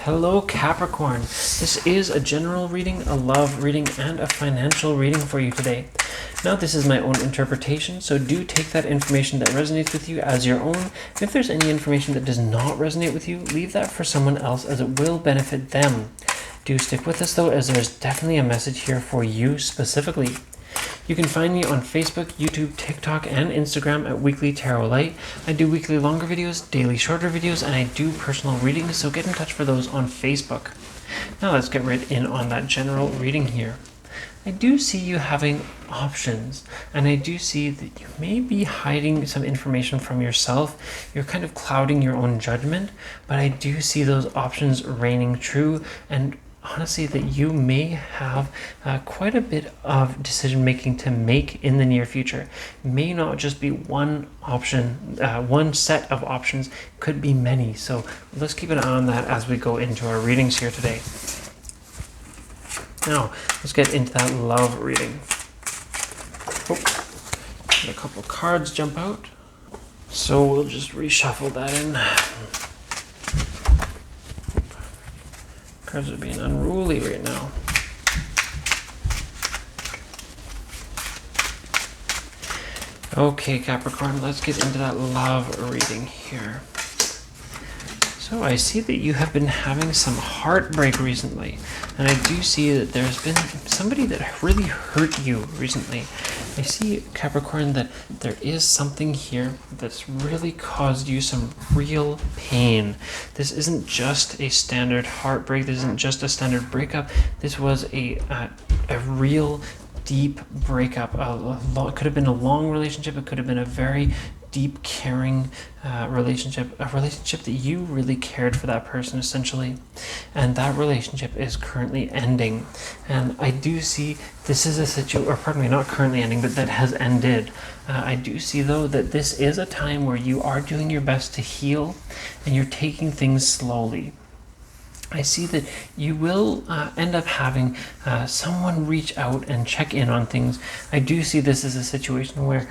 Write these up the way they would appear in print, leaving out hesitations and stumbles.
Hello Capricorn, this is a general reading, a love reading, and a financial reading for you today. Now this is my own interpretation, so do take that information that resonates with you as your own. And if there's any information that does not resonate with you, leave that for someone else as it will benefit them. Do stick with us though, as there's definitely a message here for you specifically. You can find me on Facebook, YouTube, TikTok, and Instagram at Weekly Tarot Light. I do weekly longer videos, daily shorter videos, and I do personal readings, so get in touch for those on Facebook. Now let's get right in on that general reading here. I do see you having options, and I do see that you may be hiding some information from yourself. You're kind of clouding your own judgment, but I do see those options reigning true, and honestly that you may have quite a bit of decision making to make in the near future. It may not just be one option, one set of options, could be many. So let's keep an eye on that as we go into our readings here today. Now let's get into that love reading. A couple cards jump out, so we'll just reshuffle that in. Cards are being unruly right now. Okay, Capricorn, let's get into that love reading here. So I see that you have been having some heartbreak recently, and I do see that there's been somebody that really hurt you recently. I see, Capricorn, that there is something here that's really caused you some real pain. This isn't just a standard heartbreak. This isn't just a standard breakup. This was a real deep breakup. It could have been a long relationship. It could have been a very deep, caring relationship, a relationship that you really cared for that person, essentially. And that relationship is currently ending. And I do see this is a situation, or pardon me, not currently ending, but that has ended. I do see, though, that this is a time where you are doing your best to heal, and you're taking things slowly. I see that you will end up having someone reach out and check in on things. I do see this as a situation where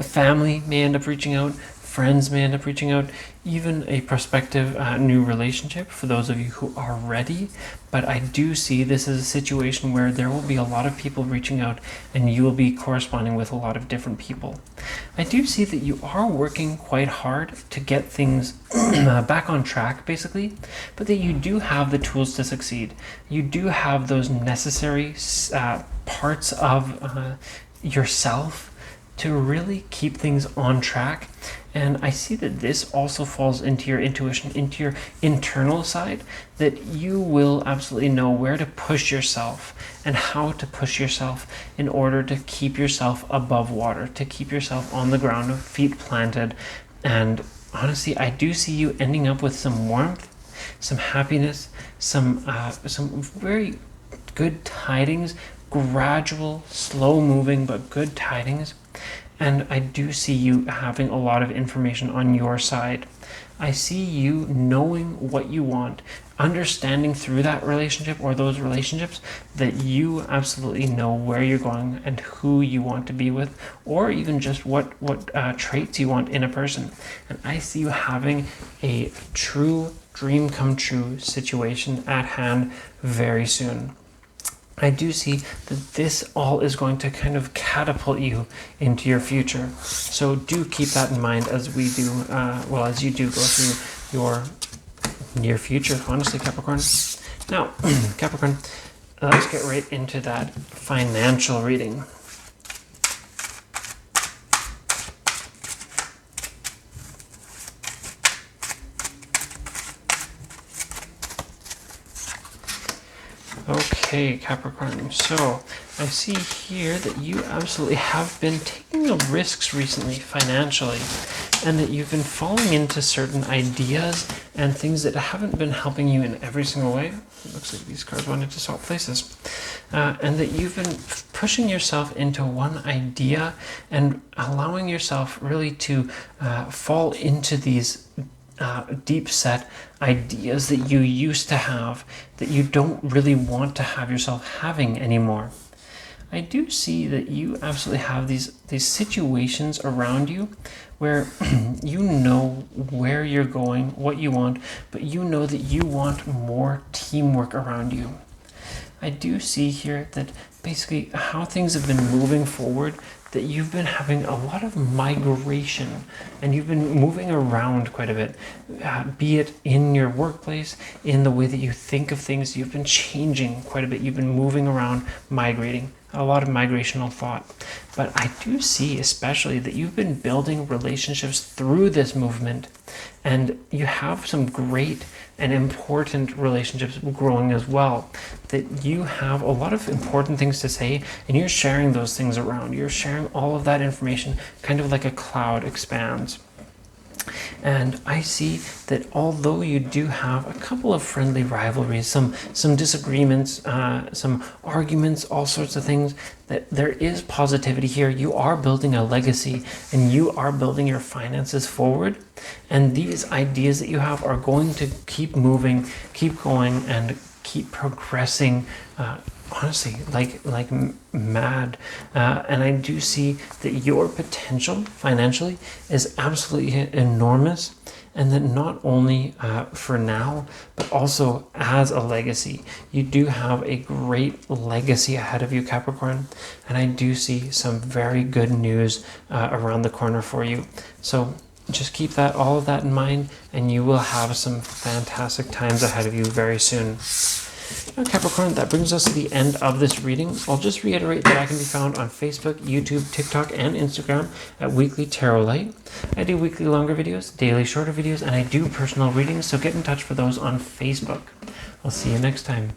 family may end up reaching out, friends may end up reaching out, even a prospective new relationship for those of you who are ready. But I do see this as a situation where there will be a lot of people reaching out, and you will be corresponding with a lot of different people. I do see that you are working quite hard to get things back on track, basically, but that you do have the tools to succeed. You do have those necessary parts of yourself to really keep things on track. And I see that this also falls into your intuition, into your internal side, that you will absolutely know where to push yourself and how to push yourself in order to keep yourself above water, to keep yourself on the ground, feet planted. And honestly, I do see you ending up with some warmth, some happiness, some very good tidings, gradual, slow moving, but good tidings. And I do see you having a lot of information on your side. I see you knowing what you want, understanding through that relationship or those relationships that you absolutely know where you're going and who you want to be with, or even just what traits you want in a person. And I see you having a true dream come true situation at hand very soon. I do see that this all is going to kind of catapult you into your future. So do keep that in mind as we do, as you do go through your near future, honestly, Capricorn. Now, Capricorn, let's get right into that financial reading. Okay, Capricorn, so I see here that you absolutely have been taking risks recently financially, and that you've been falling into certain ideas and things that haven't been helping you in every single way. It looks like these cards wanted to swap places. And that you've been pushing yourself into one idea and allowing yourself really to fall into these deep set ideas that you used to have that you don't really want to have yourself having anymore. I do see that you absolutely have these situations around you where you know where you're going, what you want, but you know that you want more teamwork around you. I do see here that basically how things have been moving forward, that you've been having a lot of migration and you've been moving around quite a bit, be it in your workplace, in the way that you think of things. You've been changing quite a bit. You've been moving around, migrating, a lot of migrational thought. But I do see especially that you've been building relationships through this movement, and you have some great and important relationships growing as well, that you have a lot of important things to say, and you're sharing those things around. You're sharing all of that information, kind of like a cloud expands. And I see that although you do have a couple of friendly rivalries, some disagreements, some arguments, all sorts of things, that there is positivity here. You are building a legacy and you are building your finances forward. And these ideas that you have are going to keep moving, keep going, and keep progressing, honestly, like mad. And I do see that your potential financially is absolutely enormous, and that not only for now, but also as a legacy. You do have a great legacy ahead of you, Capricorn, and I do see some very good news around the corner for you. So just keep all of that in mind, and you will have some fantastic times ahead of you very soon. Now, Capricorn, that brings us to the end of this reading. I'll just reiterate that I can be found on Facebook, YouTube, TikTok, and Instagram at Weekly Tarot Light. I do weekly longer videos, daily shorter videos, and I do personal readings, so get in touch for those on Facebook. I'll see you next time.